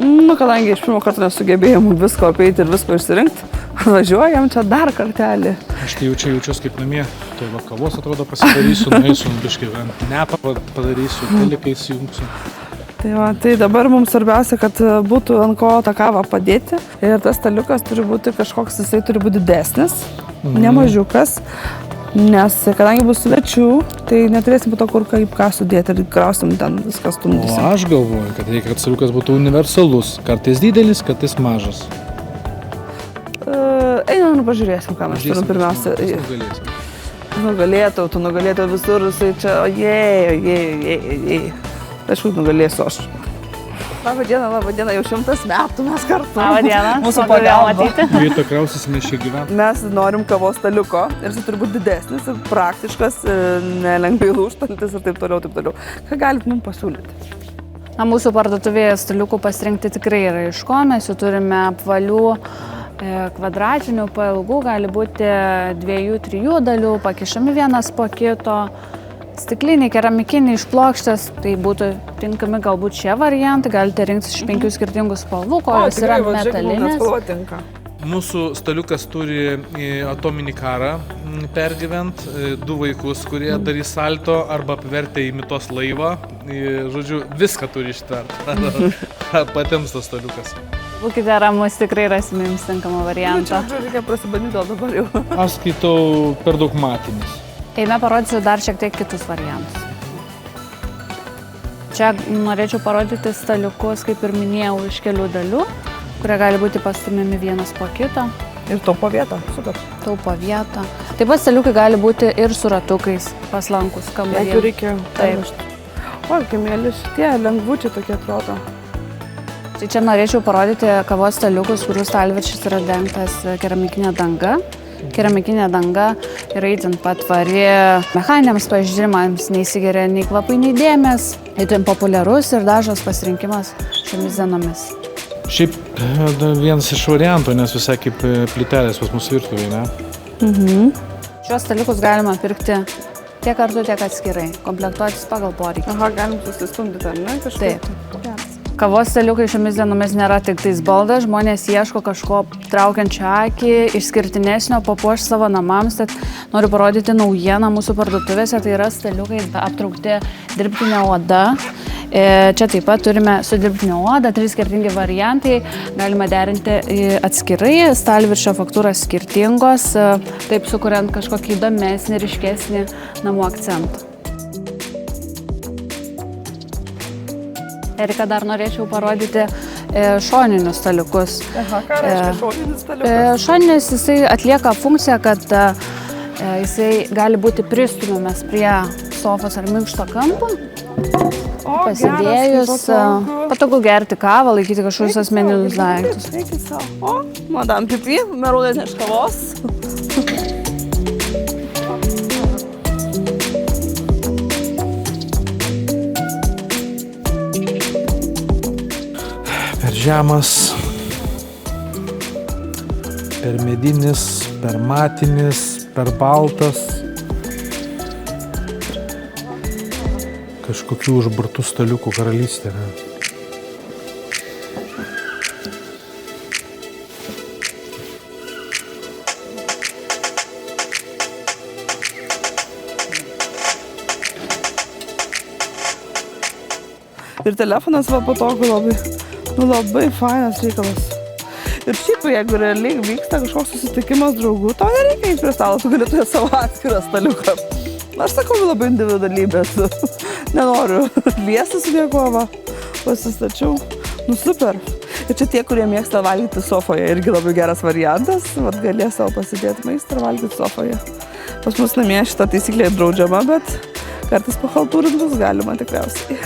Nu, kadangi iš pirmo karto nesugebėjom visko apeiti ir visko išsirinkti, važiuojam čia dar kartelį. Aš tai jaučiuosi kaip namie, tai va kavos atrodo pasidarysiu, nueisiu, biškai nepą padarysiu, telikai įsijungsiu. Tai dabar mums svarbiausia, kad būtų ant ko tą kavą padėti ir tas staliukas turi būti kažkoks, jisai turi būti didesnis, nemažiukas, nes kadangi bus svečių, tai neturėsim po to kur kaip ką sudėti ir krausim ten viskas stumdysim. O aš galvoju, kad reikia, kad staliukas būtų universalus, kartais didelis, kartais mažas. Einam ir pažiūrėsim, ką mes turim pirmiausia. Nugalėtų visur, jisai čia, ojei. Aišku, nugalėsiu aš. Labą dieną, jau 100 metų mes kartu. Labą dieną, mūsų pagalba. Vietą krausysime čia gyventi. Mes norim kavos staliuko ir jis turi būti didesnis ir praktiškas, nelengvai lūžtantis ir taip toliau. Ką galit mums pasiūlyti? Mūsų parduotuvėje staliukų pasirinkti tikrai yra iš ko. Mes jų turime apvalių, kvadratinių, pailgų, gali būti 2-3 dalių, pakišami vienas po kito. Stikliniai, keramikiniai iš plokštės, tai būtų tinkami galbūt šie variantai, galite rinktis iš 5 skirtingų spalvų, kojos yra metalinės. Mūsų staliukas turi atominį karą pergyvent, 2 vaikus, kurie darys salto arba apvertę į mitos laivą. Žodžiu, viską turi ištverti. Patiems tas staliukas. Būkite ramus, tikrai rasime jums tinkamą variantą. Čia reikia prasibandyti dabar jau. Aš skaitau per daug matinis. Eime parodysiu dar šiek tiek kitus variantus. Čia norėčiau parodyti staliukus, kaip ir minėjau, iš kelių dalių, kurie gali būti pastumiami vienas po kito. Ir taupo vietą, super. Taupo vietą. Taip pat staliukai gali būti ir su ratukais, paslankus kambarėje. Jeigu reikia. Taip. O, kemėlis, tie lengvučiai tokie atrodo. Tai čia norėčiau parodyti kavos staliukus, kurių stalviršis yra dengtas keramikinė danga. Keramikinė danga yra itin patvari mechaniniams pažydimams, neįsigeria nei kvapai, nei dėmės. Itin populiarus ir dažnas pasirinkimas šiomis dienomis. Šiaip vienas iš variantų, nes visai kaip plytelės pas mūsų virtuvėje, ne? Šios staliukus galima pirkti tiek kartu, tiek atskirai, komplektuotis pagal poreikį. Aha, galim susistumdyti, ar ne? Taip. Kavos staliukai šiomis dienomis nėra tik tais baldas, žmonės ieško kažko traukiančio akį, išskirtinesnio, papuoš savo namams, tad noriu parodyti naujieną mūsų parduotuvėse, tai yra staliukai aptraukti dirbtinė oda. Čia taip pat turime su dirbtinė oda, 3 skirtingi variantai, galima derinti atskirai, stalviršio faktūros skirtingos, taip sukuriant kažkokį įdomesnį, ryškesnį namų akcentą. Erika, dar norėčiau parodyti šoninius staliukus. Aha, ką reiškia šoninis staliukas? Šoninis jisai atlieka funkciją, kad jisai gali būti pristumiamas prie sofos ar minkšto kampo. Pasidėjus, patogu gerti kavą, laikyti kažkokius asmeninius daiktus. Eikit savo. O, madam Pipi, merūdės neš kavos. Per žemas, per medinis, per matinis, per baltas. Kažkokių užburtų staliukų karalystė. Ir telefonas va patogu labai fainas reikalas. Ir šiaip, jeigu realiai vyksta kažkoks susitikimas draugų, tau nereikia eiti prie stalo, tu gali turėti savo atskirą staliuką. Aš sakau, labai individualybės. Nenoriu liesti su niekuo, pasistačiau. Nu super. Ir čia tie, kurie mėgsta valgyti sofoje, irgi labai geras variantas. Vat galės savo pasidėti maistą ir valgyti sofoje. Pas mus namie šitą taisyklę draudžiama, bet kartais pachaltūrintus galima tikriausiai.